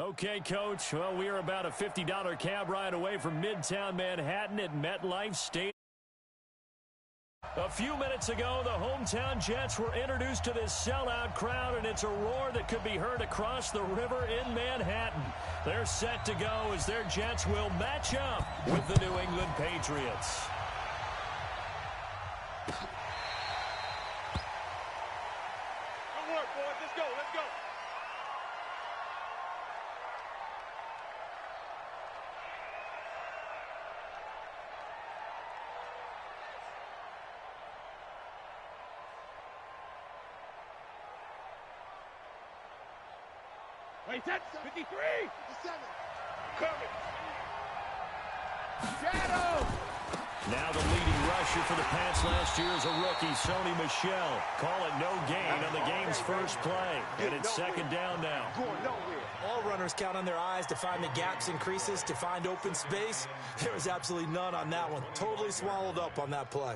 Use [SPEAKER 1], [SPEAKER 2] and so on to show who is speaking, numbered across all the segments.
[SPEAKER 1] Okay, Coach. Well, we are about a $50 cab ride away from Midtown Manhattan at MetLife Stadium. A few minutes ago, the hometown Jets were introduced to this sellout crowd, and it's a roar that could be heard across the river in Manhattan. They're set to go as their Jets will match up with the New England Patriots.
[SPEAKER 2] Good work, boys. Let's go. Let's go. Wait, that's 53! 57! Coming! Shadow!
[SPEAKER 1] Now the leading rusher for the Pats last year is a rookie, Sony Michel. Call it no gain on the game's first play. And it's second down now.
[SPEAKER 2] Going nowhere.
[SPEAKER 3] All runners count on their eyes to find the gaps and creases, to find open space. There was absolutely none on that one. Totally swallowed up on that play.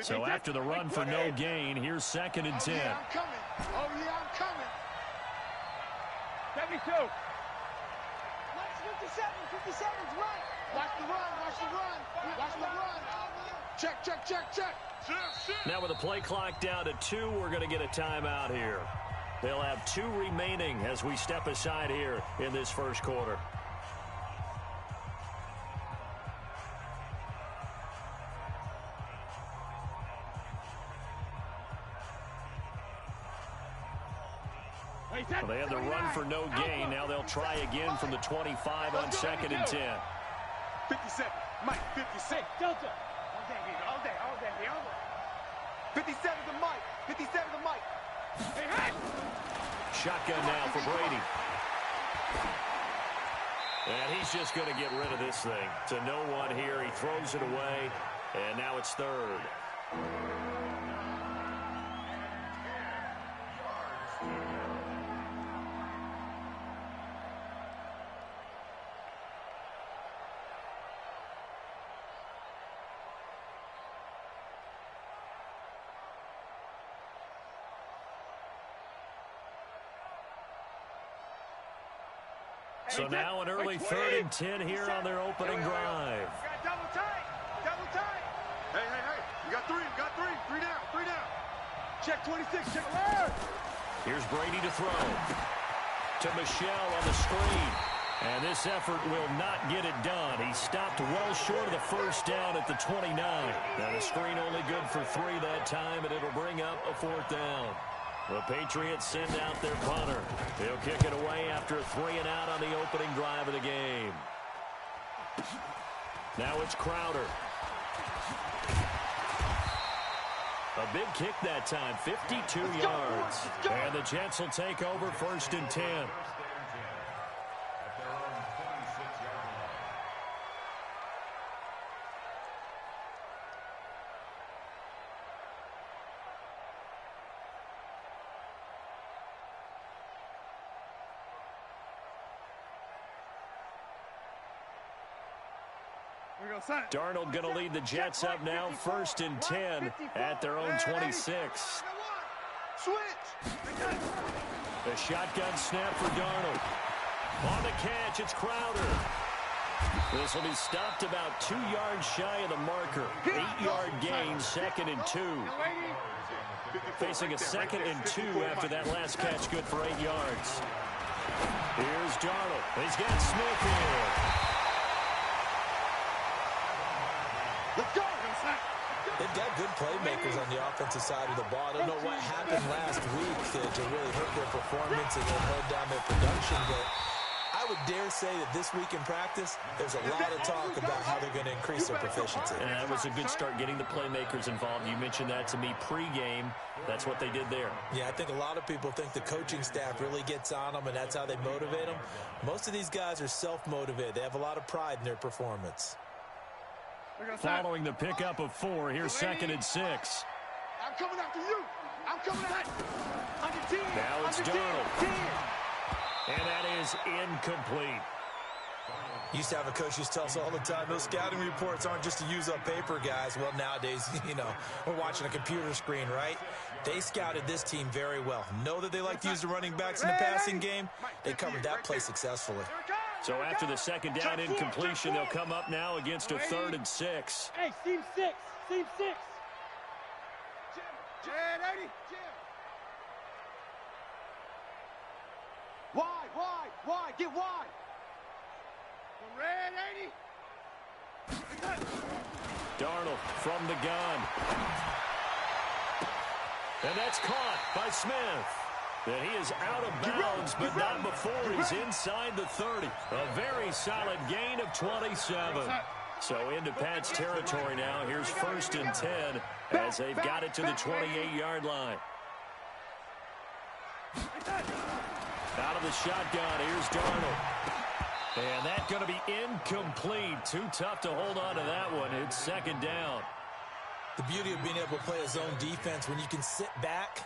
[SPEAKER 1] So after the run for no gain, here's second and 10.
[SPEAKER 2] Oh, yeah, I'm coming. Oh, yeah, I'm coming. 72.
[SPEAKER 4] Watch 57. 57's right.
[SPEAKER 2] Watch the run. Watch the run. Watch the run. Check, check, check, check.
[SPEAKER 1] Now with the play clock down to 2, we're going to get a timeout here. They'll have 2 remaining as we step aside here in this first quarter. Well, they had the run for no gain. Now they'll try again from the 25 on second and 10.
[SPEAKER 2] 57. Mike, 56. Delta. All day, all day, all day, all day. 57 to Mike. 57 to Mike. Hey, hey!
[SPEAKER 1] Shotgun now for Brady. And he's just going to get rid of this thing. To no one here. He throws it away. And now it's third. So now an early 3rd and 10 here on their opening drive.
[SPEAKER 2] Double tight. Double tight. Hey, hey, hey. You got 3. You got 3. 3 down. 3 down. Check 26. Check around.
[SPEAKER 1] Here's Brady to throw. To Michel on the screen. And this effort will not get it done. He stopped well short of the first down at the 29. Now the screen only good for 3 that time, and it'll bring up a 4th down. The Patriots send out their punter. He'll kick it away after a 3-and-out on the opening drive of the game. Now it's Crowder. A big kick that time, 52 yards. And the Jets will take over 1st and 10. Darnold going to lead the Jets up now, 1st and 10 at their own 26. The shotgun snap for Darnold. On the catch, it's Crowder. This will be stopped about 2 yards shy of the marker. 8-yard gain, 2nd and 2. Facing a 2nd and 2 after that last catch, good for 8 yards. Here's Darnold. He's got Smith here.
[SPEAKER 3] They've got good playmakers on the offensive side of the ball. I don't know what happened last week to really hurt their performance and then hold down their production, but I would dare say that this week in practice, there's a lot of talk about how they're going to increase their proficiency.
[SPEAKER 1] And that was a good start getting the playmakers involved. You mentioned that to me pregame. That's what they did there.
[SPEAKER 3] Yeah, I think a lot of people think the coaching staff really gets on them, and that's how they motivate them. Most of these guys are self-motivated. They have a lot of pride in their performance.
[SPEAKER 1] Following the pickup of 4, here's 2nd and 6.
[SPEAKER 2] I'm coming after you. I'm coming after you. Under 10.
[SPEAKER 1] Now it's
[SPEAKER 2] under
[SPEAKER 1] Darnold.
[SPEAKER 2] 10.
[SPEAKER 1] And that is incomplete.
[SPEAKER 3] Used to have a coach who used to tell us all the time, those scouting reports aren't just to use up paper, guys. Well, nowadays, you know, we're watching a computer screen, right? They scouted this team very well. Know that they like to use the running backs in the passing game. They covered that play successfully.
[SPEAKER 1] So after the second down incompletion, they'll come up now against a 3rd and 6.
[SPEAKER 4] Hey, seam 6. Seam 6.
[SPEAKER 2] Red 80. Wide. Get wide. Red 80.
[SPEAKER 1] Darnold from the gun. And that's caught by Smith. And he is out of bounds, but not before he's inside the 30. A very solid gain of 27. So into Pat's territory now. Here's 1st and 10 as they've got it to the 28-yard line. Out of the shotgun, here's Darnold. And that's going to be incomplete. Too tough to hold on to that one. It's 2nd down.
[SPEAKER 3] The beauty of being able to play a zone defense, when you can sit back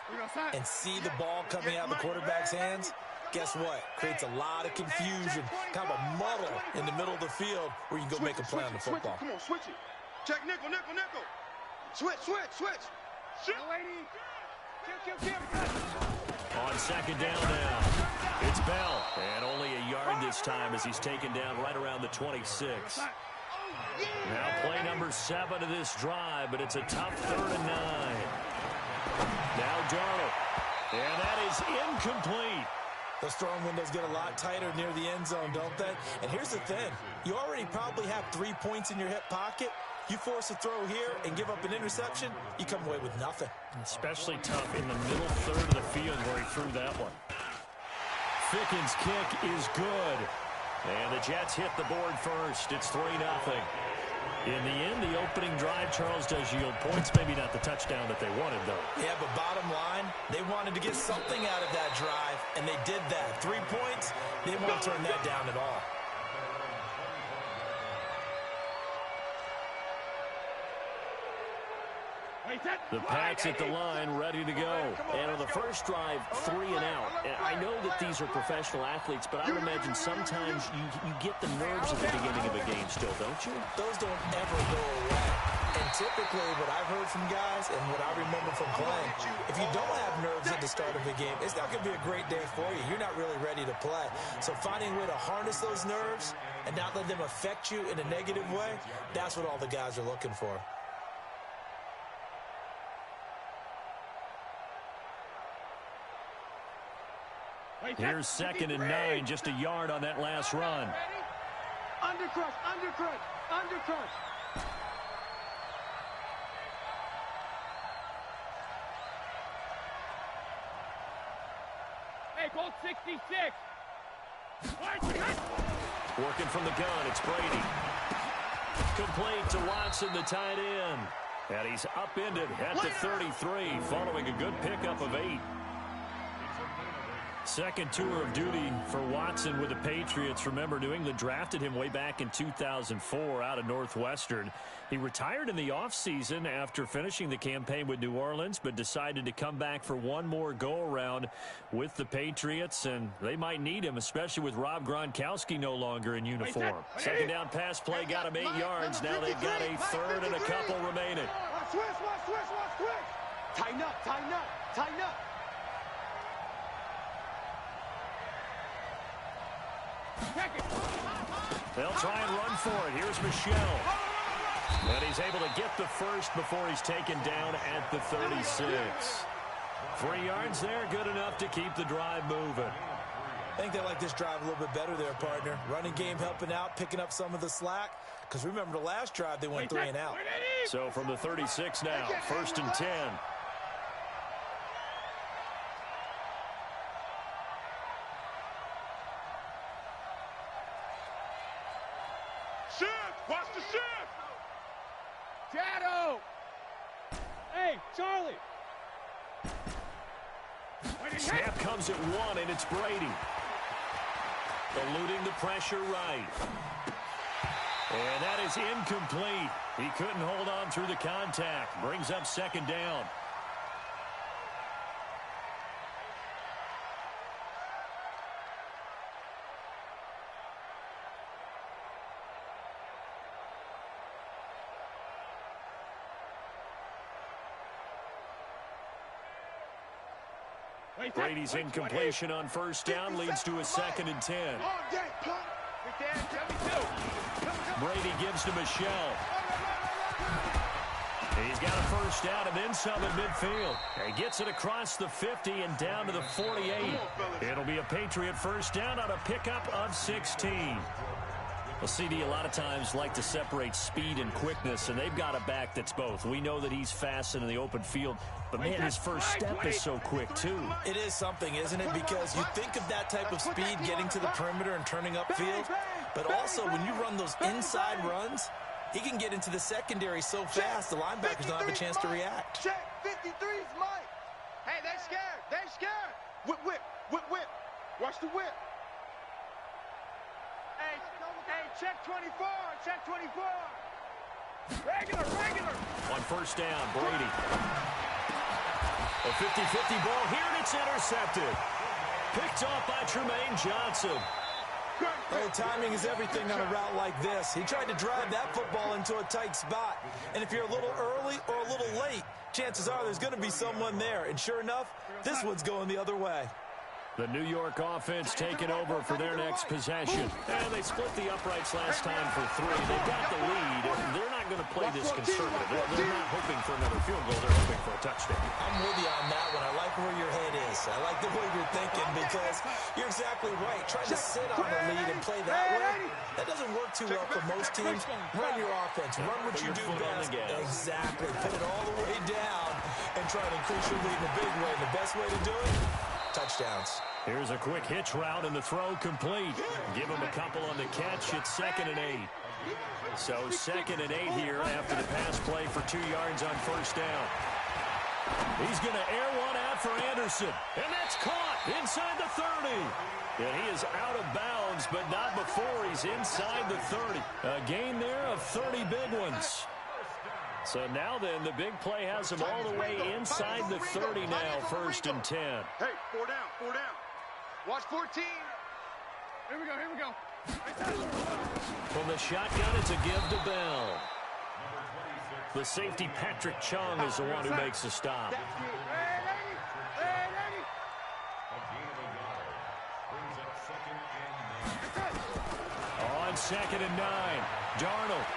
[SPEAKER 3] and see the ball coming out of the quarterback's hands, guess what? Creates a lot of confusion, kind of a muddle in the middle of the field where you can go make a play on the football.
[SPEAKER 2] Come on, switch it. Check nickel. Switch. Kill.
[SPEAKER 1] On 2nd down now, it's Bell. And only a yard this time as he's taken down right around the 26. Now play number 7 of this drive, but it's a tough 3rd and 9. Now Darnold. And that is incomplete.
[SPEAKER 3] Those throwing windows get a lot tighter near the end zone, don't they? And here's the thing. You already probably have 3 points in your hip pocket. You force a throw here and give up an interception, you come away with nothing.
[SPEAKER 1] Especially tough in the middle 3rd of the field where he threw that one. Ficken's kick is good. And the Jets hit the board first. It's 3-0. In the end, the opening drive, Charles, does yield points. Maybe not the touchdown that they wanted, though.
[SPEAKER 3] Yeah, but bottom line, they wanted to get something out of that drive, and they did that. 3 points, they won't turn that down at all.
[SPEAKER 1] The Pats at the line, ready to go. And on the first drive, 3 and out. And I know that these are professional athletes, but I would imagine sometimes you get the nerves at the beginning of a game still, don't you?
[SPEAKER 3] Those don't ever go away. And typically, what I've heard from guys and what I remember from playing, if you don't have nerves at the start of a game, it's not going to be a great day for you. You're not really ready to play. So finding a way to harness those nerves and not let them affect you in a negative way, that's what all the guys are looking for.
[SPEAKER 1] Here's 2nd and 9, just a yard on that last run.
[SPEAKER 4] Undercrush. Hey, Colt 66.
[SPEAKER 1] Working from the gun, it's Brady. Complete to Watson, the tight end. And he's upended at the 33, following a good pickup of 8. Second tour of duty for Watson with the Patriots. Remember, New England drafted him way back in 2004 out of Northwestern. He retired in the offseason after finishing the campaign with New Orleans, but decided to come back for one more go-around with the Patriots, and they might need him, especially with Rob Gronkowski no longer in uniform. Second down pass play got him 8 yards. Now they've got a 3rd and a couple remaining.
[SPEAKER 2] Switch. Tighten up.
[SPEAKER 1] They'll try and run for it. Here's Michelle. And he's able to get the first before he's taken down at the 36. 3 yards there, good enough to keep the drive moving.
[SPEAKER 3] I think they like this drive a little bit better there, partner. Running game helping out, picking up some of the slack. Because remember, the last drive, they went 3 and out.
[SPEAKER 1] So from the 36 now, 1st and 10.
[SPEAKER 2] Watch the shift.
[SPEAKER 4] Shadow. Hey, Charlie.
[SPEAKER 1] Snap comes at 1, and it's Brady. Eluding the pressure right. And that is incomplete. He couldn't hold on through the contact. Brings up 2nd down. Brady's incompletion on first down leads to a 2nd and 10. Brady gives to Michelle. He's got a first down and then some at midfield. He gets it across the 50 and down to the 48. It'll be a Patriot first down on a pickup of 16. Well, CD a lot of times like to separate speed and quickness, and they've got a back that's both. We know that he's fast in the open field, but, man, his first step is so quick, too.
[SPEAKER 3] It is something, isn't it? Because you think of that type of speed getting to the perimeter and turning upfield, but also when you run those inside runs, he can get into the secondary so fast the linebackers don't have a chance to react.
[SPEAKER 2] Check, 53's Mike. Hey, they're scared. They're scared. Whip, whip, whip, whip. Watch the whip. Hey, check 24. Check 24. Regular.
[SPEAKER 1] On first down, Brady. A 50-50 ball here, and it's intercepted. Picked off by Tremaine Johnson.
[SPEAKER 3] Oh, timing is everything on a route like this. He tried to drive that football into a tight spot. And if you're a little early or a little late, chances are there's going to be someone there. And sure enough, this one's going the other way.
[SPEAKER 1] The New York offense taking over for their next possession. And they split the uprights last time for 3. They've got the lead. They're not going to play this conservative. They're not hoping for another field goal. They're hoping for a touchdown.
[SPEAKER 3] I'm with you on that one. I like where your head is. I like the way you're thinking because you're exactly right. Trying to sit on the lead and play that way, that doesn't work too well for most teams. Run your offense. Run what you do best. Exactly. Put it all the way down and try to increase your lead in a big way. And the best way to do it, touchdowns.
[SPEAKER 1] Here's a quick hitch route and the throw complete. Give him a couple on the catch. It's 2nd and 8. So 2nd and 8 here after the pass play for 2 yards on first down. He's going to air one out for Anderson. And that's caught inside the 30. And he is out of bounds, but not before he's inside the 30. A gain there of 30 big ones. So now then, the big play has him all the way inside the 30 now, 1st and 10.
[SPEAKER 2] Hey, 4 down. Watch 14.
[SPEAKER 4] Here we go.
[SPEAKER 1] From the shotgun, it's a give to Bell. The safety, Patrick Chung, is the one who makes the stop. On 2nd and 9, Darnold.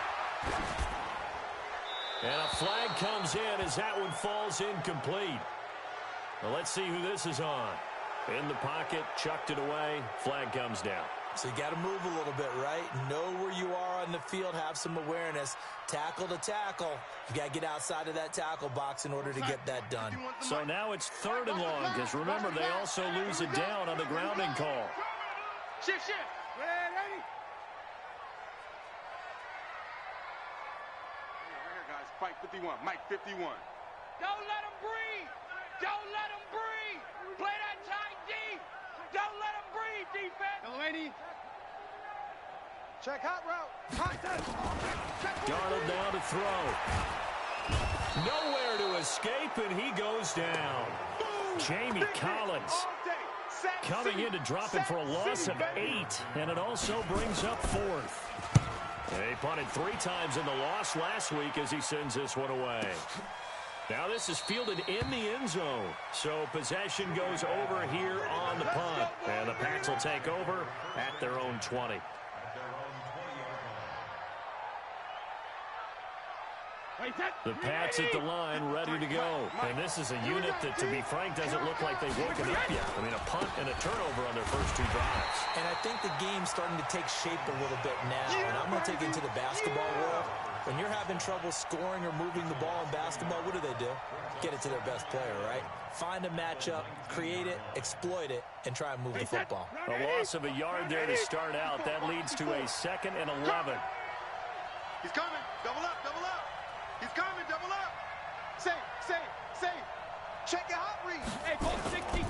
[SPEAKER 1] And a flag comes in as that one falls incomplete. Well, let's see who this is on. In the pocket, chucked it away, flag comes down.
[SPEAKER 3] So you got to move a little bit, right? Know where you are on the field, have some awareness. Tackle to tackle. You got to get outside of that tackle box in order to get that done.
[SPEAKER 1] So now it's 3rd and long, because remember, they also lose it down on the grounding call.
[SPEAKER 4] Shift. Ready.
[SPEAKER 2] Right here, guys. Fight 51. Mike 51.
[SPEAKER 4] Don't let him breathe. Play that tight deep. Don't let him breathe, defense. Delaney.
[SPEAKER 2] Check hot route.
[SPEAKER 1] Darnold now to throw. Nowhere to escape, and he goes down. Jamie Collins coming in to drop it for a loss of 8, and it also brings up 4th. They punted 3 times in the loss last week as he sends this one away. Now this is fielded in the end zone. So possession goes over here on the punt. And the Pats will take over at their own 20. The Pats at the line, ready to go. And this is a unit that, to be frank, doesn't look like they've woken up yet. I mean, a punt and a turnover on their first 2 drives.
[SPEAKER 3] And I think the game's starting to take shape a little bit now. And I'm going to take it into the basketball world. When you're having trouble scoring or moving the ball in basketball, what do? Get it to their best player, right? Find a matchup, create it, exploit it, and try and move the football.
[SPEAKER 1] A loss of a yard there to start out. That leads to a 2nd and 11.
[SPEAKER 2] He's coming. Double up. He's coming. Double up. Save. Check your hot read.
[SPEAKER 4] Hey, ball 66.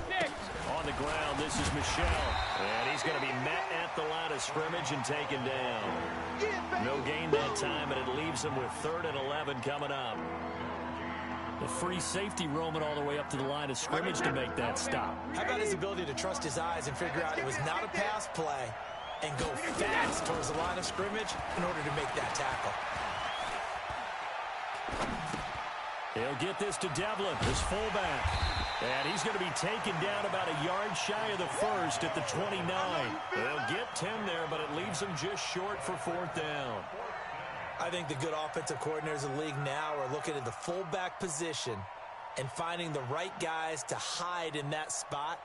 [SPEAKER 1] On the ground, this is Michelle. And he's going to be met at the line of scrimmage and taken down. No gain that time, and it leaves him with 3rd and 11 coming up. The free safety roaming all the way up to the line of scrimmage to make that stop.
[SPEAKER 3] How about his ability to trust his eyes and figure out it was not a pass play and go fast towards the line of scrimmage in order to make that tackle?
[SPEAKER 1] He'll get this to Devlin, his fullback. And he's going to be taken down about a yard shy of the first at the 29. They'll get 10 there, but it leaves them just short for 4th down.
[SPEAKER 3] I think the good offensive coordinators in the league now are looking at the fullback position and finding the right guys to hide in that spot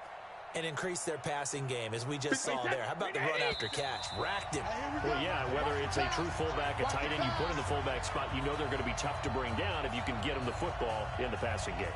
[SPEAKER 3] and increase their passing game, as we just saw there. How about the run after catch? Racked him.
[SPEAKER 1] Well, yeah, whether it's a true fullback, a tight end, you put in the fullback spot, you know they're going to be tough to bring down if you can get them the football in the passing game.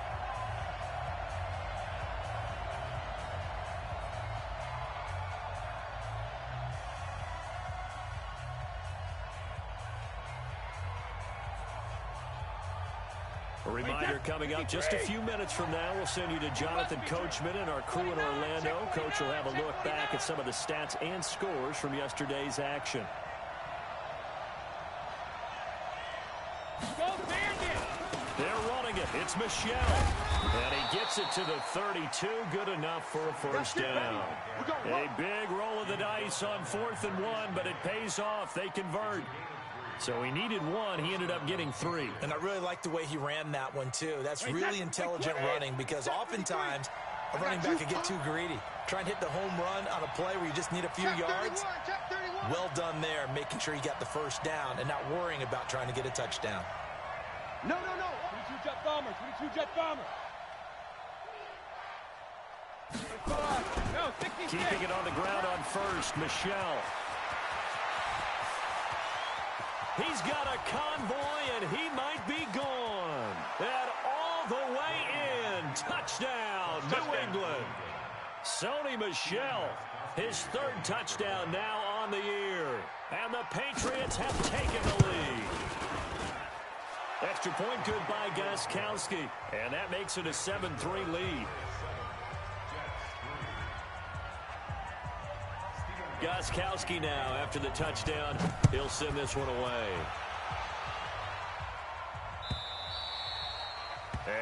[SPEAKER 1] A reminder coming up just a few minutes from now. We'll send you to Jonathan Coachman and our crew in Orlando. Coach will have a look back at some of the stats and scores from yesterday's action. They're running it. It's Michelle. And he gets it to the 32. Good enough for a first down. A big roll of the dice on 4th and 1, but it pays off. They convert. So he needed 1. He ended up getting 3.
[SPEAKER 3] And I really like the way he ran that one, too. That's really intelligent running, because oftentimes a running back can get too greedy. Try and hit the home run on a play where you just need a few yards. Well done there, making sure he got the first down and not worrying about trying to get a touchdown.
[SPEAKER 4] No. 22 jet bombers. 22 jet bombers. No, 66.
[SPEAKER 1] Keeping it on the ground on first, Michelle. He's got a convoy, and he might be gone. And all the way in. Touchdown, New England. Sony Michel, his 3rd touchdown now on the year. And the Patriots have taken the lead. Extra point good by Gostkowski. And that makes it a 7-3 lead. Gostkowski now after the touchdown. He'll send this one away.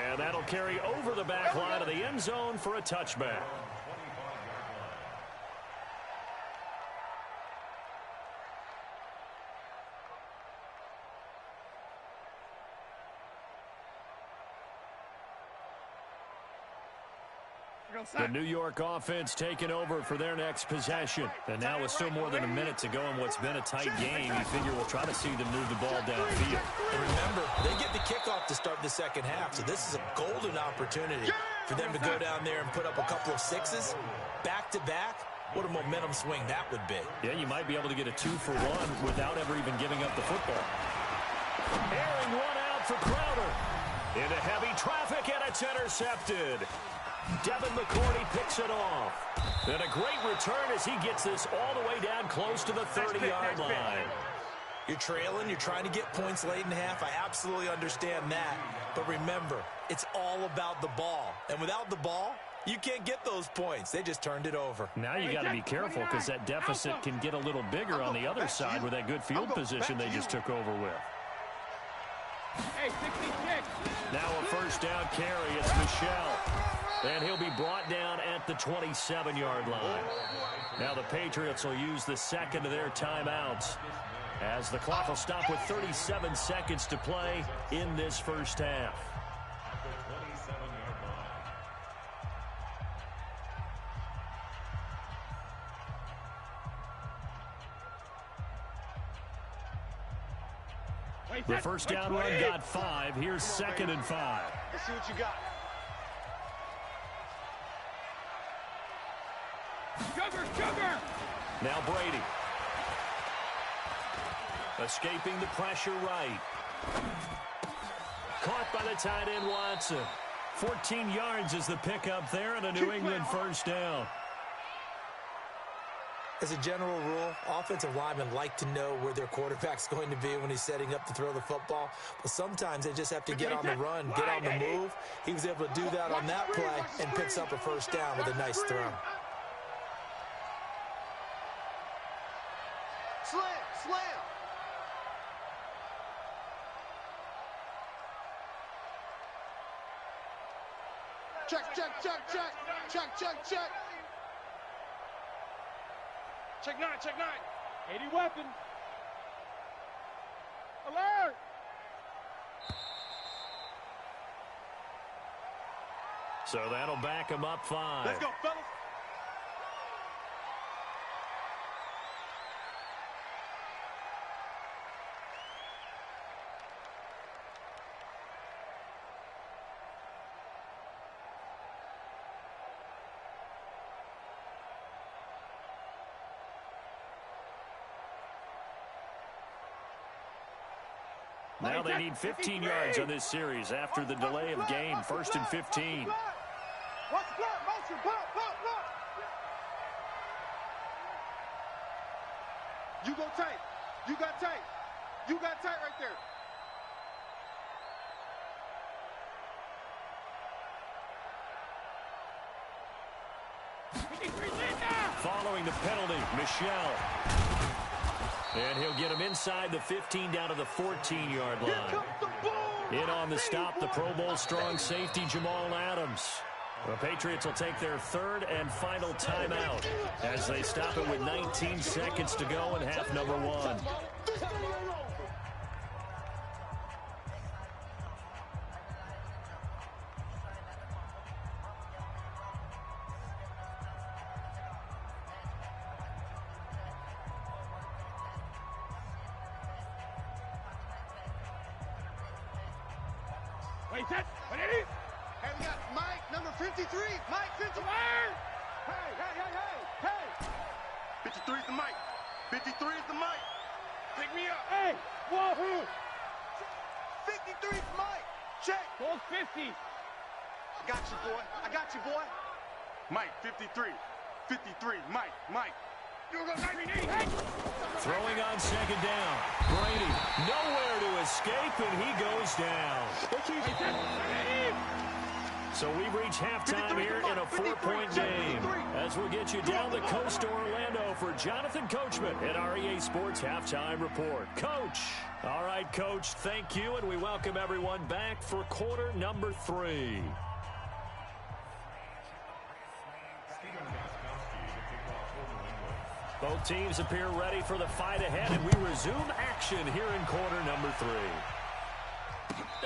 [SPEAKER 1] And that'll carry over the back line of the end zone for a touchback. The New York offense taking over for their next possession. And now with still more than a minute to go in what's been a tight game, you figure we'll try to see them move the ball downfield.
[SPEAKER 3] And remember, they get the kickoff to start the second half, so this is a golden opportunity for them to go down there and put up a couple of 6s back-to-back. What a momentum swing that would be.
[SPEAKER 1] Yeah, you might be able to get a 2-for-1 without ever even giving up the football. Airing one out for Crowder. Into heavy traffic, and it's intercepted. Devin McCourty picks it off. And a great return as he gets this all the way down close to the 30-yard line.
[SPEAKER 3] You're trailing, you're trying to get points late in half. I absolutely understand that. But remember, it's all about the ball. And without the ball, you can't get those points. They just turned it over.
[SPEAKER 1] Now you got to be careful because that deficit can get a little bigger on the other side with that good field position they just took over with.
[SPEAKER 4] Hey, 66.
[SPEAKER 1] Now a first down carry. It's Michelle. And he'll be brought down at the 27-yard line. Now the Patriots will use the second of their timeouts as the clock will stop with 37 seconds to play in this first half. The first down run got 5. Here's 2nd and 5.
[SPEAKER 2] Let's see what you got.
[SPEAKER 4] Sugar!
[SPEAKER 1] Now Brady. Escaping the pressure right. Caught by the tight end Watson. 14 yards is the pickup there and a New England first down.
[SPEAKER 3] As a general rule, offensive linemen like to know where their quarterback's going to be when he's setting up to throw the football. But sometimes they just have to get on the run, get on the move. He was able to do that on that play and picks up a first down with a nice throw.
[SPEAKER 2] Slam! Check. Check 9.
[SPEAKER 4] 80 weapon. Alert!
[SPEAKER 1] So that'll back him up 5.
[SPEAKER 2] Let's go, fellas.
[SPEAKER 1] Now they need 15 yards on this series after the delay of game. 1st and 15.
[SPEAKER 2] Watch the block, motion, block. You go tight. You got tight. You got tight right there.
[SPEAKER 1] Following the penalty, Michelle. And he'll get him inside the 15 down to the 14-yard line. In on the stop, the Pro Bowl strong safety, Jamal Adams. The Patriots will take their 3rd and final timeout as they stop it with 19 seconds to go in half number 1.
[SPEAKER 2] Hey, we got Mike, number 53. Mike, 53. Hey. 53 is the Mike. 53 is the Mike. Pick me up.
[SPEAKER 4] Hey, whoa.
[SPEAKER 2] 53 is Mike. Check.
[SPEAKER 4] Goal 50.
[SPEAKER 2] I got you, boy. Mike, 53. 53, Mike. You go 90. Hey.
[SPEAKER 1] Throwing on 2nd down. Brady nowhere to escape, and he goes down. So we reach halftime here in a 4-point game. As we'll get you down the coast to Orlando for Jonathan Coachman at our EA Sports Halftime Report. Coach. All right, Coach, thank you, and we welcome everyone back for quarter number 3. Both teams appear ready for the fight ahead, and we resume action here in quarter number 3.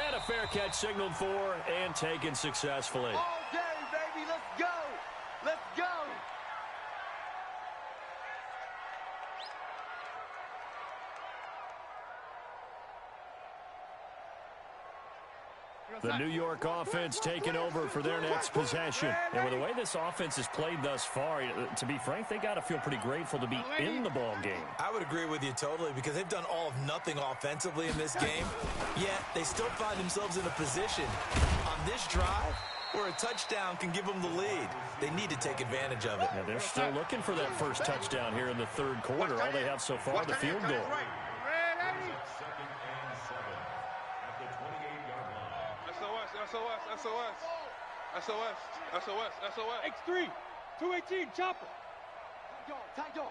[SPEAKER 1] And a fair catch signaled for and taken successfully.
[SPEAKER 2] All day, baby. Let's go.
[SPEAKER 1] The New York offense taking over for their next possession. And with the way this offense has played thus far, to be frank, they got to feel pretty grateful to be in the ball game.
[SPEAKER 3] I would agree with you totally because they've done all of nothing offensively in this game, yet they still find themselves in a position on this drive where a touchdown can give them the lead. They need to take advantage of it.
[SPEAKER 1] Yeah, they're still looking for that first touchdown here in the 3rd quarter. All they have so far, the field goal.
[SPEAKER 4] SOS. X3. 218. Chopper.
[SPEAKER 2] Tight dog.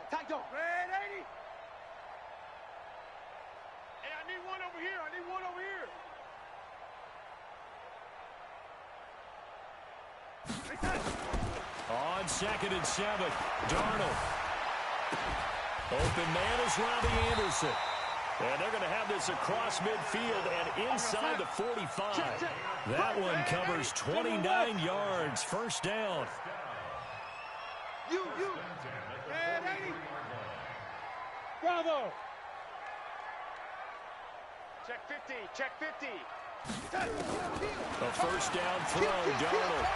[SPEAKER 4] Red 80.
[SPEAKER 2] Hey, I need one over here.
[SPEAKER 1] On 2nd and 7, Darnold. Open man is Robbie Anderson. And they're going to have this across midfield and inside the 45. That one covers 29 yards. First down.
[SPEAKER 2] You.
[SPEAKER 4] Red 80. Bravo.
[SPEAKER 2] Check 50.
[SPEAKER 1] A first down throw, Darnold.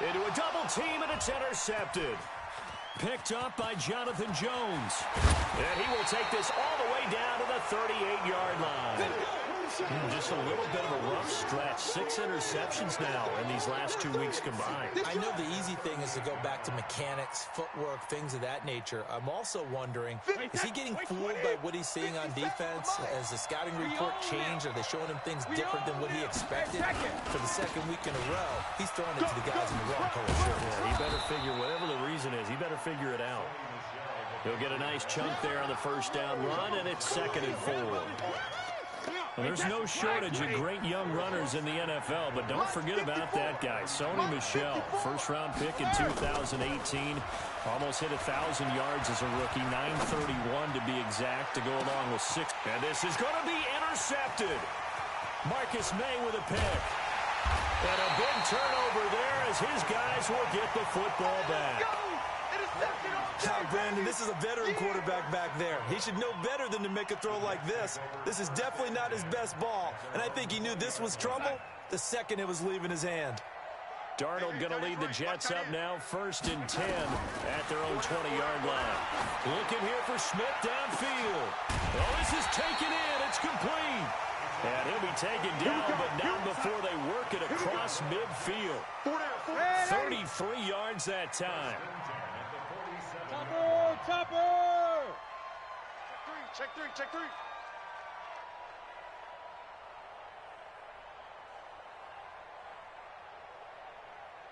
[SPEAKER 1] Into a double team, and it's intercepted. Picked up by Jonathan Jones. And he will take this all the way down to the 38-yard line. Just a little bit of a rough stretch. 6 interceptions now in these last 2 weeks combined.
[SPEAKER 3] I know the easy thing is to go back to mechanics, footwork, things of that nature. I'm also wondering, is he getting fooled by what he's seeing on defense? Has the scouting report changed? Are they showing him things different than what he expected? For the 2nd week in a row, he's throwing it to the guys in the wrong color shirt.
[SPEAKER 1] Yeah, he better figure, whatever the reason is, he better figure it out. He'll get a nice chunk there on the first down run, and it's 2nd and 4. Well, there's no shortage of great young runners in the NFL, but don't forget about that guy, Sony Michel, first-round pick in 2018. Almost hit 1,000 yards as a rookie, 931 to be exact, to go along with 6. And this is going to be intercepted. Marcus May with a pick. And a big turnover there as his guys will get the football back.
[SPEAKER 3] Now, Brandon, this is a veteran quarterback back there. He should know better than to make a throw like this. This is definitely not his best ball, and I think he knew this was trouble the second it was leaving his hand.
[SPEAKER 1] Darnold going to lead the Jets up now, 1st and 10 at their own 20-yard line. Looking here for Smith downfield. Oh, this is taken in. It's complete. And he'll be taken down, but not before they work it across midfield. 33 yards that time.
[SPEAKER 4] Chopper!
[SPEAKER 2] Check three.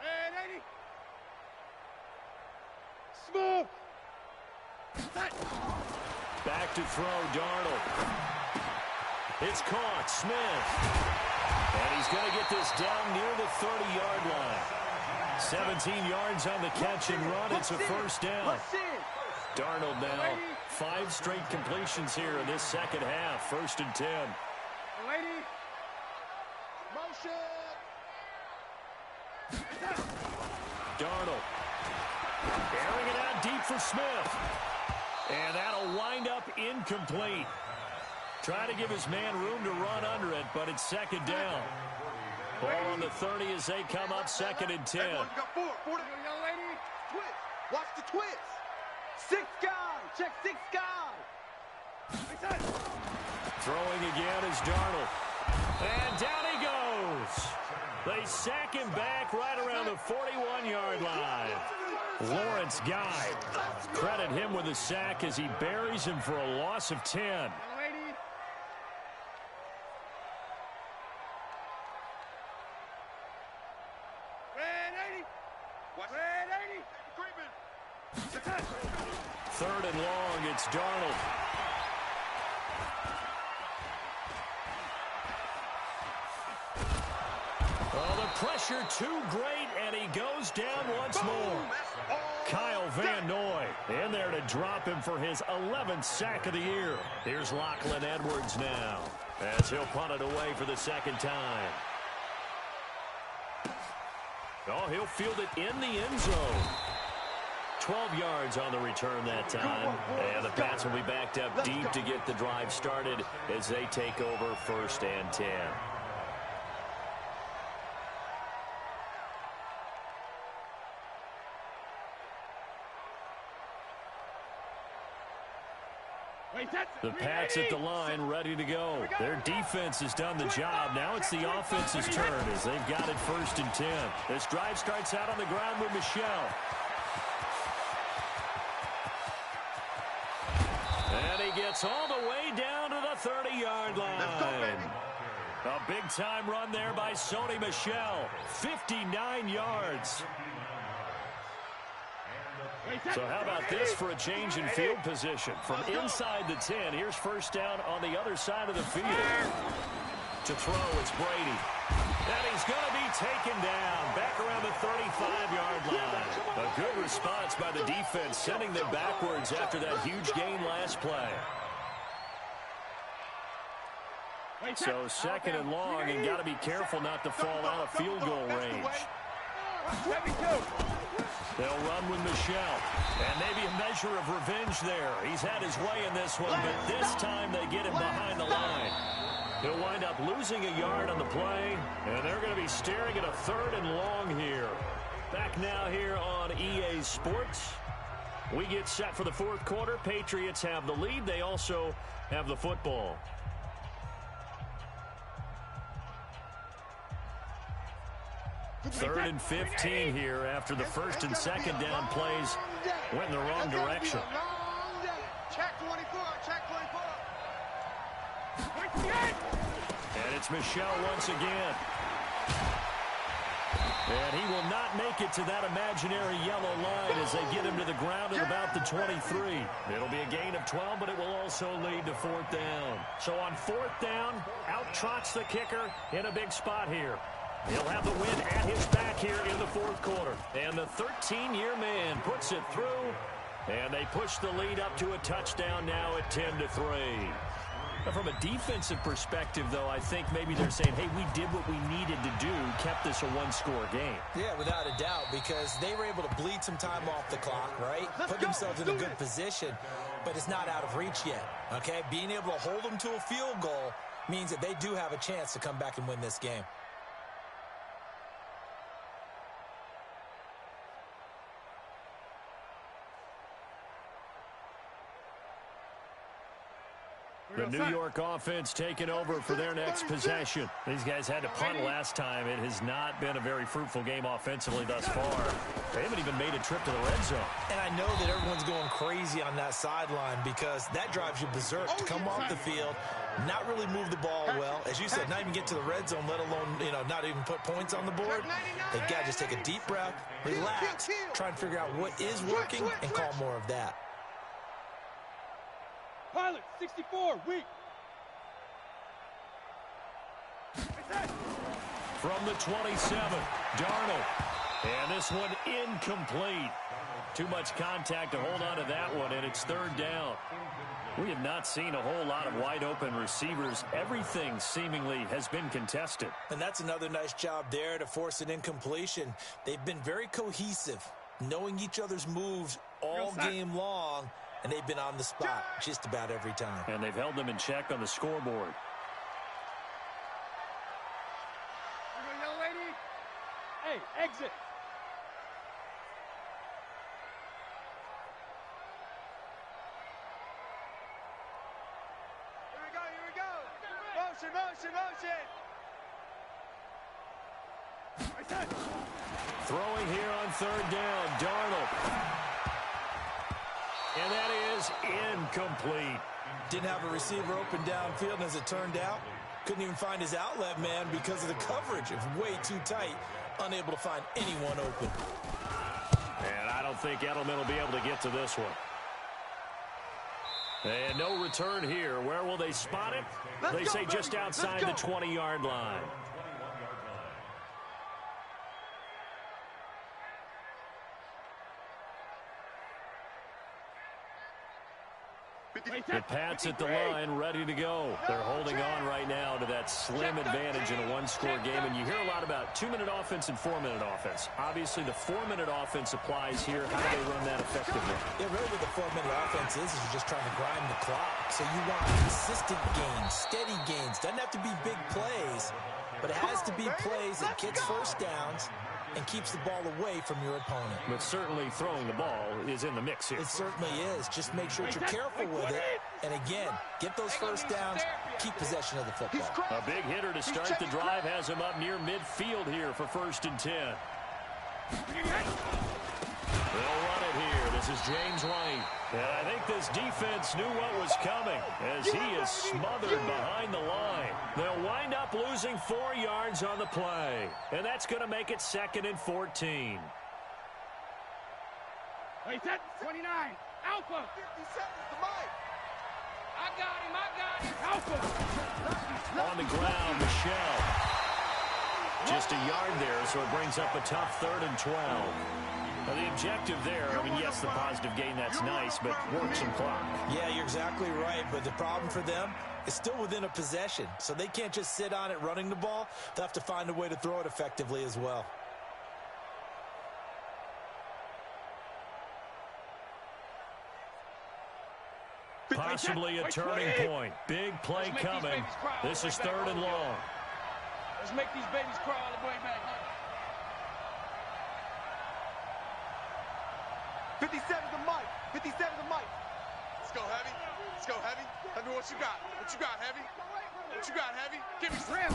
[SPEAKER 4] And 80. Smooth.
[SPEAKER 1] Back to throw, Darnold. It's caught, Smith. And he's going to get this down near the 30-yard line. 17 yards on the catch and run. It's a first down. Darnold now 5 straight completions here in this second half. 1st and 10.
[SPEAKER 4] Lady. Motion.
[SPEAKER 1] Darnold airing it out deep for Smith. And that'll wind up incomplete. Trying to give his man room to run under it, but it's 2nd down. Ball on the 30 as they come up 2nd and 10.
[SPEAKER 2] Everyone, you got 4.
[SPEAKER 4] Young lady.
[SPEAKER 2] Twist. Watch the twist. 6 guys. Check 6 guys.
[SPEAKER 1] Throwing again is Darnold. And down he goes. They sack him back right around the 41-yard line. Lawrence Guy. Credit him with a sack as he buries him for a loss of 10.
[SPEAKER 4] Young lady. Red 80.
[SPEAKER 1] 3rd and long, it's Darnold. Oh, the pressure too great, and he goes down once more. Kyle Van Noy in there to drop him for his 11th sack of the year. Here's Lachlan Edwards now as he'll punt it away for the 2nd time. Oh, he'll field it in the end zone. 12 yards on the return that time. And the Pats will be backed up deep to get the drive started as they take over 1st and 10. The Pats at the line, ready to go. Their defense has done the job. Now it's the offense's turn as they've got it 1st and 10. This drive starts out on the ground with Michelle. And he gets all the way down to the 30-yard line. A big-time run there by Sony Michel. 59 yards. So how about this for a change in field position? From inside the 10, here's 1st down on the other side of the field. To throw, it's Brady. And he's going to be taken down back around the 35-yard line. A good response by the defense, sending them backwards after that huge gain last play. So 2nd and long, and got to be careful not to fall out of field goal range. They'll run with Michel. And maybe a measure of revenge there. He's had his way in this one, but this time they get him behind the line. He'll wind up losing a yard on the play, and they're going to be staring at a 3rd and long here. Back now here on EA Sports. We get set for the 4th quarter. Patriots have the lead. They also have the football. Third and 15 here after the 1st and 2nd down plays went in the wrong direction.
[SPEAKER 2] Check 24, check 24.
[SPEAKER 1] And it's Michel once again. And he will not make it to that imaginary yellow line as they get him to the ground at about the 23. It'll be a gain of 12, but it will also lead to 4th down. So on 4th down, out trots the kicker in a big spot here. He'll have the win at his back here in the 4th quarter. And the 13-year man puts it through. And they push the lead up to a touchdown now at 10-3. From a defensive perspective, though, I think maybe they're saying, hey, we did what we needed to do, kept this a one-score game.
[SPEAKER 3] Yeah, without a doubt, because they were able to bleed some time off the clock, right? Put themselves in a good position, but it's not out of reach yet, okay? Being able to hold them to a field goal means that they do have a chance to come back and win this game.
[SPEAKER 1] The New York offense taking over for their next possession. These guys had to punt last time. It has not been a very fruitful game offensively thus far. They haven't even made a trip to the red zone.
[SPEAKER 3] And I know that everyone's going crazy on that sideline because that drives you berserk to come off the field, not really move the ball well. As you said, not even get to the red zone, let alone, not even put points on the board. They got to just take a deep breath, relax, try and figure out what is working, and call more of that.
[SPEAKER 4] Pilot, 64, weak.
[SPEAKER 1] From the 27, Darnold. And this one incomplete. Too much contact to hold on to that one, and it's third down. We have not seen a whole lot of wide-open receivers. Everything seemingly has been contested.
[SPEAKER 3] And that's another nice job there to force an incompletion. They've been very cohesive, knowing each other's moves all game long, and they've been on the spot just about every time.
[SPEAKER 1] And they've held them in check on the scoreboard.
[SPEAKER 4] Young lady. Hey, exit.
[SPEAKER 2] Here we go. Motion.
[SPEAKER 1] Throwing here on third down, Darnold. And that is incomplete.
[SPEAKER 3] Didn't have a receiver open downfield, and as it turned out, couldn't even find his outlet man because of the coverage. It was way too tight, unable to find anyone open.
[SPEAKER 1] And I don't think Edelman will be able to get to this one. And no return here. Where will they spot it? They say just outside the 20-yard line. The Pats at the line, ready to go. They're holding on right now to that slim advantage in a one-score game. And you hear a lot about 2-minute offense and 4-minute offense. Obviously, the 4-minute offense applies here. How do they run that effectively?
[SPEAKER 3] Yeah, really what the 4-minute offense is you're just trying to grind the clock. So you want consistent gains, steady gains. Doesn't have to be big plays, but it has to be plays that gets first downs and keeps the ball away from your opponent.
[SPEAKER 1] But certainly throwing the ball is in the mix here.
[SPEAKER 3] It certainly is. Just make sure that you're careful with it. And again, get those first downs, keep possession of the football.
[SPEAKER 1] A big hitter to start the drive has him up near midfield here for 1st and 10. They'll run it here. This is James White. And I think this defense knew what was coming as he is smothered behind the line. They'll wind up losing 4 yards on the play. And that's going to make it 2nd and 14.
[SPEAKER 4] Hey, set 29. Alpha.
[SPEAKER 2] 50 seconds to Mike.
[SPEAKER 4] I got him. Alpha.
[SPEAKER 1] On the ground, Michelle. Just a yard there, so it brings up a tough 3rd and 12. Now, the objective there, I mean, yes, the positive gain, that's nice, but work some clock.
[SPEAKER 3] Yeah, you're exactly right, but the problem for them is still within a possession, so they can't just sit on it running the ball. They'll have to find a way to throw it effectively as well.
[SPEAKER 1] Possibly a turning point. Big play coming. This is 3rd and long.
[SPEAKER 4] Let's make these babies crawl all the way back.
[SPEAKER 2] 57 to Mike. 57 to Mike. Let's go, Heavy. Let's go, Heavy. Tell me what you got. What you got, Heavy? What you got, Heavy? Give me some.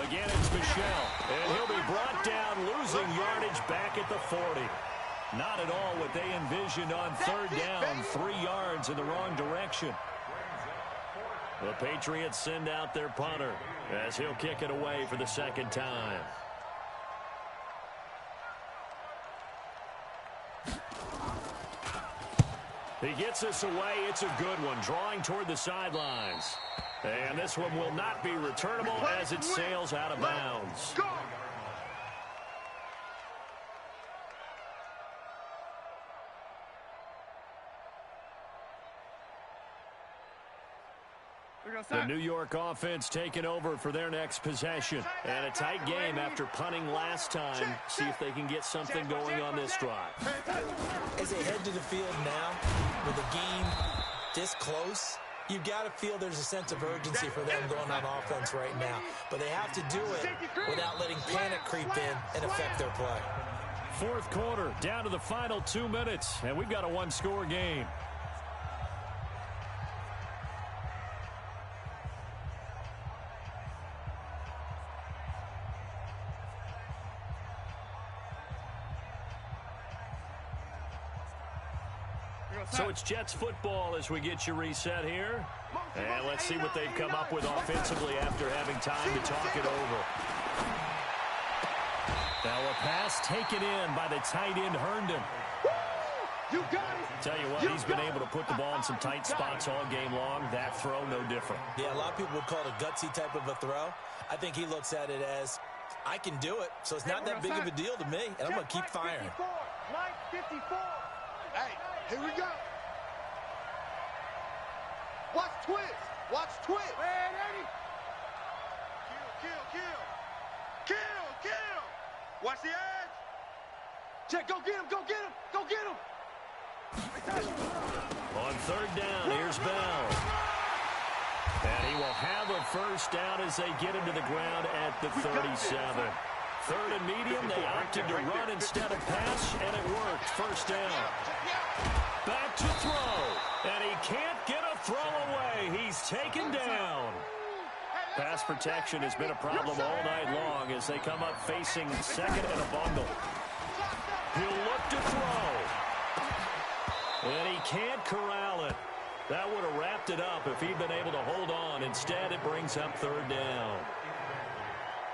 [SPEAKER 1] Again, it's Michelle. And he'll be brought down, losing yardage back at the 40. Not at all what they envisioned on 3rd down. 3 yards in the wrong direction. The Patriots send out their punter as he'll kick it away for the 2nd time. He gets us away. It's a good one, drawing toward the sidelines. And this one will not be returnable as it sails out of bounds. The New York offense taking over for their next possession. And a tight game after punting last time. See if they can get something going on this drive.
[SPEAKER 3] As they head to the field now, with the game this close, you've got to feel there's a sense of urgency for them going on offense right now. But they have to do it without letting panic creep in and affect their play.
[SPEAKER 1] Fourth quarter, down to the final 2 minutes, and we've got a one-score game. So it's Jets football as we get you reset here. And let's see what they've come up with offensively after having time to talk it over. Now a pass taken in by the tight end Herndon.
[SPEAKER 2] You got it.
[SPEAKER 1] Tell you what, he's been able to put the ball in some tight spots all game long. That throw, no different.
[SPEAKER 3] Yeah, a lot of people would call it a gutsy type of a throw. I think he looks at it as, I can do it, so it's not that big of a deal to me, and I'm going to keep firing.
[SPEAKER 2] Line 54. Hey, here we go. Watch twist. Watch twist. Man, Eddie. Kill. Watch the edge. Check, go get him, go get him, go get him.
[SPEAKER 1] On third down, here's Bell. And he will have a first down as they get him to the ground at the 37. Third and medium, they opted to run instead of pass, and it worked. First down. Back to throw. And he can't get a throw away. He's taken down. Pass protection has been a problem all night long as they come up facing second and a bundle. He'll look to throw. And he can't corral it. That would have wrapped it up if he'd been able to hold on. Instead, it brings up third down.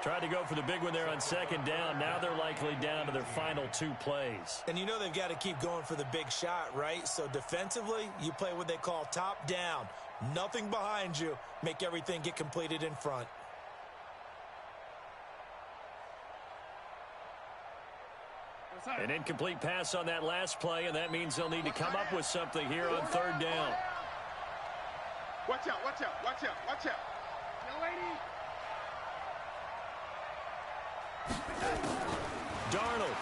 [SPEAKER 1] Tried to go for the big one there on second down. Now they're likely down to their final 2 plays.
[SPEAKER 3] And you know they've got to keep going for the big shot, right? So defensively, you play what they call top down. Nothing behind you. Make everything get completed in front.
[SPEAKER 1] An incomplete pass on that last play, and that means they'll need to come up with something here on third down.
[SPEAKER 2] Watch out, watch out, watch out, watch out. No, lady.
[SPEAKER 1] Darnold.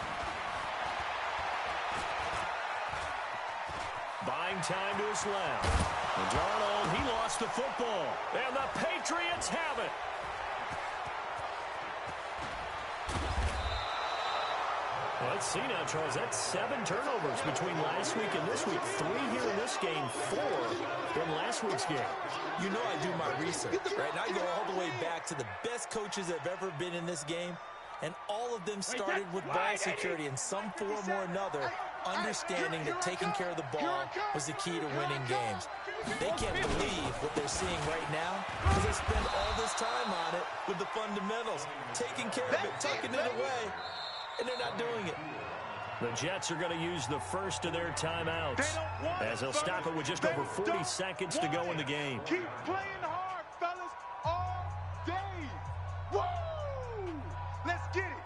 [SPEAKER 1] Buying time to his left. And Darnold, he lost the football. And the Patriots have it. Let's see now, Charles. That's 7 turnovers between last week and this week. 3 here in this game, 4 in last week's game.
[SPEAKER 3] You know I do my research, right? And I go all the way back to the best coaches that have ever been in this game. And all of them started with ball security in some form or another, understanding that taking care of the ball was the key to winning games. They can't believe what they're seeing right now because they spend all this time on it with the fundamentals, taking care of it, tucking it away, and they're not doing it.
[SPEAKER 1] The Jets are going to use the first of their timeouts as they'll stop it with just over 40 seconds to go in the game.
[SPEAKER 2] Keep playing hard, fellas, all day. Woo! Let's get it.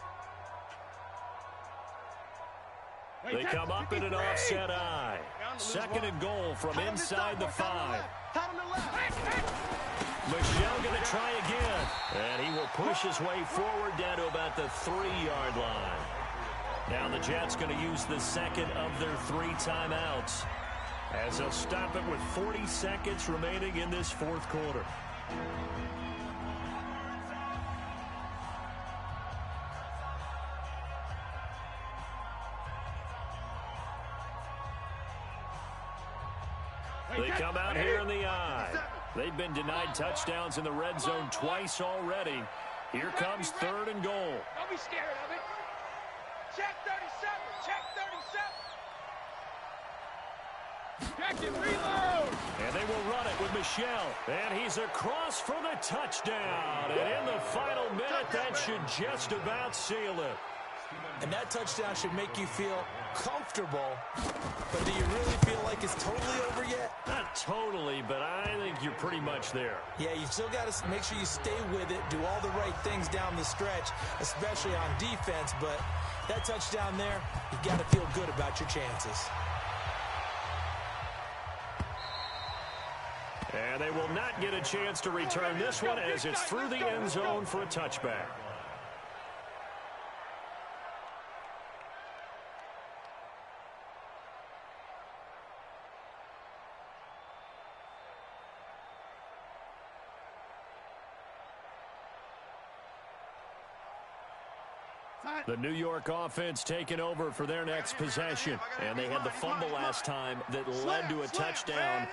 [SPEAKER 1] They come up in an offset eye. Second and goal from inside the 5. Michel going to try again. And he will push his way forward down to about the 3-yard line. Now the Jets going to use the second of their 3 timeouts as they'll stop it with 40 seconds remaining in this fourth quarter. They come out here in the eye. They've been denied touchdowns in the red zone twice already. Here comes third and goal.
[SPEAKER 4] Don't be scared of it. Check 37. Check 37. Check and reload.
[SPEAKER 1] And they will run it with Michel. And he's across for the touchdown. And in the final minute, that should just about seal it.
[SPEAKER 3] And that touchdown should make you feel comfortable. But do you really feel like it's totally over yet?
[SPEAKER 1] Not totally, but I think you're pretty much there.
[SPEAKER 3] Yeah, you still got to make sure you stay with it, do all the right things down the stretch, especially on defense. But that touchdown there, you've got to feel good about your chances.
[SPEAKER 1] And they will not get a chance to return this one as it's through the end zone for a touchback. The New York offense taking over for their next possession. And they had the fumble last time that led to a touchdown.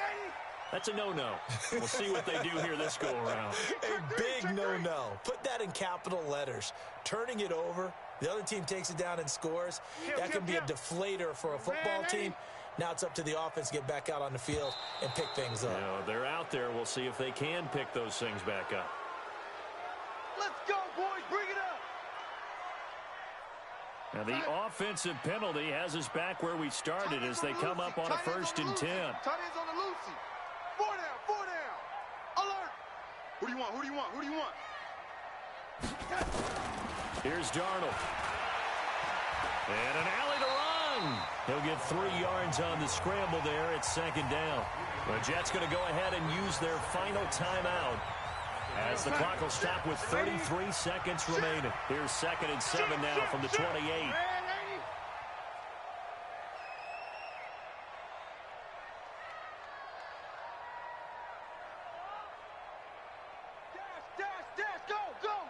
[SPEAKER 1] That's a no-no. We'll see what they do here this go-around.
[SPEAKER 3] A big no-no. Put that in capital letters. Turning it over, the other team takes it down and scores. That can be a deflator for a football team. Now it's up to the offense to get back out on the field and pick things up.
[SPEAKER 1] You know, they're out there. We'll see if they can pick those things back up.
[SPEAKER 2] Let's go, boys. Bring it up.
[SPEAKER 1] Now the offensive penalty has us back where we started as they come up on a 1st and 10.
[SPEAKER 2] Tight ends on the loosey. 4 down. Alert. Who do you want? Who do you want? Who do you want?
[SPEAKER 1] Here's Darnold. And an alley to run. He'll get 3 yards on the scramble there. It's 2nd down. The Jets going to go ahead and use their final timeout as the clock will stop with 33 seconds remaining. Here's 2nd and 7 now from the 28.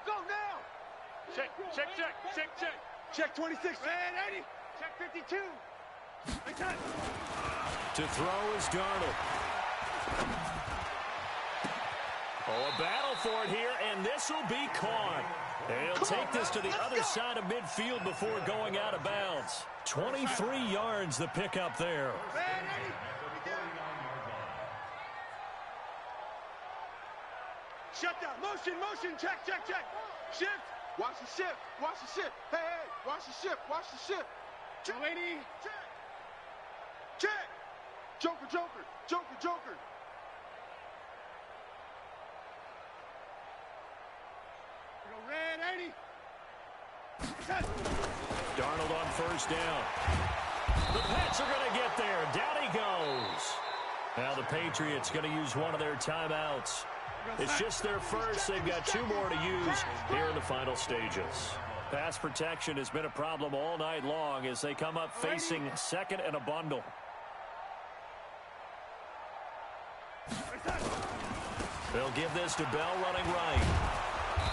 [SPEAKER 2] Go now. Check 26. Check 52.
[SPEAKER 1] To throw is Darnold. Oh, a battle for it here, and this will be caught. They'll take this to the other side of midfield before going out of bounds. 23 yards the pickup there.
[SPEAKER 2] Shut down. Motion. Check. Shift. Watch the shift. Hey. Watch the shift. Check. Lady. Check. Joker. Red 80.
[SPEAKER 1] Darnold on 1st down. The Pats are going to get there. Down he goes. Now the Patriots going to use one of their timeouts. It's just their first. They've got 2 more to use here in the final stages. Pass protection has been a problem all night long as they come up facing 2nd and a bundle. They'll give this to Bell running right.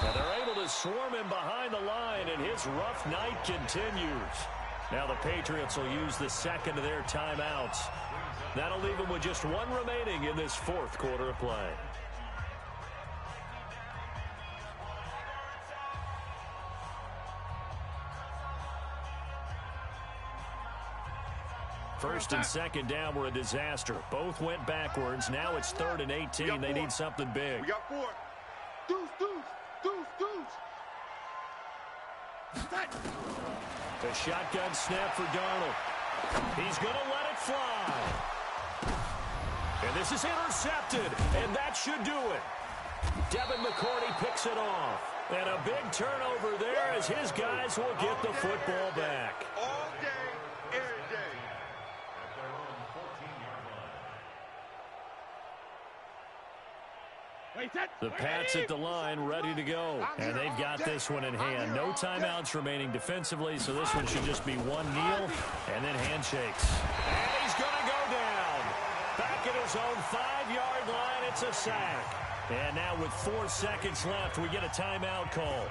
[SPEAKER 1] And they're able to swarm him behind the line, and his rough night continues. Now the Patriots will use the 2nd of their timeouts. That'll leave them with just 1 remaining in this 4th quarter of play. First and 2nd down were a disaster. Both went backwards. Now it's 3rd and 18. They need something big.
[SPEAKER 2] We got 4. Deuce.
[SPEAKER 1] The shotgun snap for Darnold. He's going to let it fly. And this is intercepted, and that should do it. Devin McCourty picks it off. And a big turnover there as his guys will get the football back.
[SPEAKER 2] All day, every day.
[SPEAKER 1] The Pats at the line ready to go. And they've got this one in hand. No timeouts remaining defensively, so this one should just be 1 kneel and then handshakes. And he's going to go down. Back at his own 5-yard line, it's a sack. And now with 4 seconds left, we get a timeout call.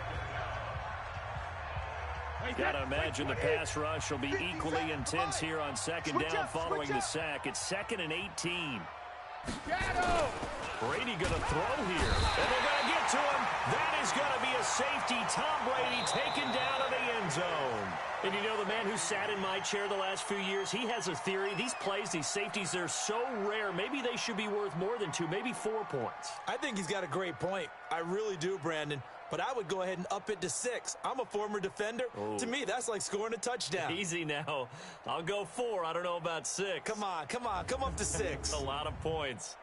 [SPEAKER 1] Got to imagine the pass rush will be equally intense here on 2nd down following the sack. It's 2nd and 18. Brady going to throw here. And they're going to get to him. That is going to be a safety. Tom Brady taken down in the end zone. And you know, the man who sat in my chair the last few years, he has a theory. These plays, these safeties, they're so rare. Maybe they should be worth more than 2, maybe 4 points.
[SPEAKER 3] I think he's got a great point. I really do, Brandon. But I would go ahead and up it to 6. I'm a former defender.
[SPEAKER 1] Oh.
[SPEAKER 3] To me, that's like scoring a touchdown.
[SPEAKER 1] Easy now. I'll go 4. I don't know about 6.
[SPEAKER 3] Come on. Come up to 6.
[SPEAKER 1] A lot of points.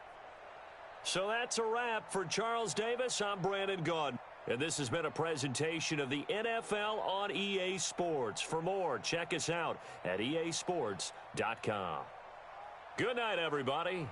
[SPEAKER 1] So that's a wrap for Charles Davis. I'm Brandon Gaudin. And this has been a presentation of the NFL on EA Sports. For more, check us out at easports.com. Good night, everybody.